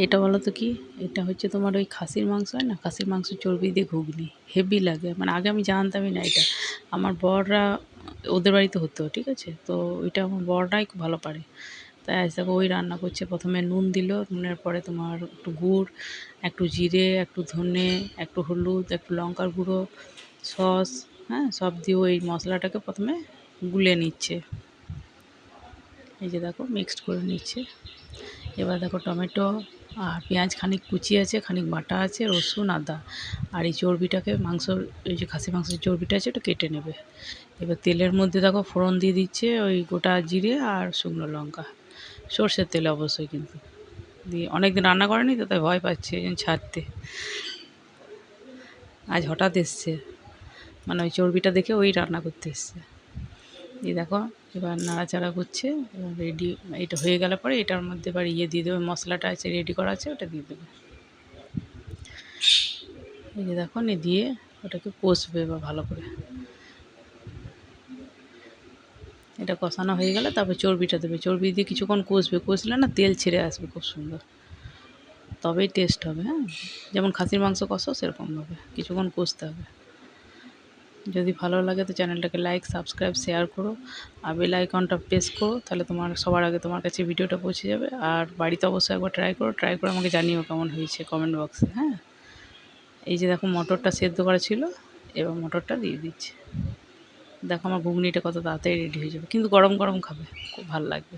এটা বলো তো কি, এটা হচ্ছে তোমার ওই খাসির মাংস হয় না, খাসির মাংস চর্বি দিয়ে ঘুগনি, হেভি লাগে। মানে আগে আমি জানতামই না এটা, আমার বররা ওদের বাড়িতে হতো, ঠিক আছে, তো ওইটা আমার বররাই খুব ভালো পারে। তাই আজ দেখো ওই রান্না করছে। প্রথমে নুন দিল, নুনের পরে তোমার একটু গুড়, একটু জিরে, একটু ধনে, একটু হলুদ, একটু লঙ্কার গুঁড়ো, সস, হ্যাঁ, সব দিয়ে ওই মশলাটাকে প্রথমে গুলে নিচ্ছে। এই যে দেখো মিক্সড করে নিচ্ছে। এবার দেখো টমেটো আর পেঁয়াজ খানিক কুচি আছে, খানিক বাটা আছে, রসুন, আদা, আর এই চর্বিটাকে মাংসর, এই যে খাসি মাংসের চর্বিটা আছে ওটা কেটে নেবে। এবার তেলের মধ্যে দেখো ফোড়ন দিয়ে দিচ্ছে ওই গোটা জিরে আর শুকনো লঙ্কা, সর্ষের তেলে অবশ্যই কিন্তু। দিয়ে অনেক দিন রান্না করেনি তো তাই ভয় পাচ্ছে এই জন্য ছাড়তে, আজ হঠাৎ এসছে, মানে ওই চর্বিটা দেখে ওই রান্না করতে এসছে। এই দেখো এবার নাড়াচাড়া করছে। এবার রেডি, এটা হয়ে গেলে পরে এটার মধ্যে এবার দিয়ে দেবে, মশলাটা আছে রেডি করা আছে ওটা দিয়ে দেবে। এই যে দেখো দিয়ে ওটাকে কষবে এবার ভালো করে। এটা কষানো হয়ে গেলে তারপর চর্বিটা দেবে, চর্বি দিয়ে কিছুক্ষণ কষবে, কষলে না তেল ছেড়ে আসবে খুব সুন্দর, তবেই টেস্ট হবে। হ্যাঁ, যেমন খাসির মাংস কষাও সেরকমভাবে কিছুক্ষণ কষতে হবে। যদি ভালো লাগে তো চ্যানেলটাকে লাইক, সাবস্ক্রাইব, শেয়ার করো, আর বেল আইকনটা প্রেস করো, তাহলে তোমার সবার আগে তোমার কাছে ভিডিওটা পৌঁছে যাবে। আর বাড়িতে অবশ্যই একবার ট্রাই করো, ট্রাই করে আমাকে জানিও কেমন হয়েছে কমেন্ট বক্সে। হ্যাঁ, এই যে দেখো মটরটা সেদ্ধ করা ছিল, এবার মটরটা দিয়ে দিচ্ছি। দেখো আমার ঘুগনিটা কত তাড়াতাড়ি রেডি হয়ে যাবে, কিন্তু গরম গরম খাবে, খুব ভালো লাগবে।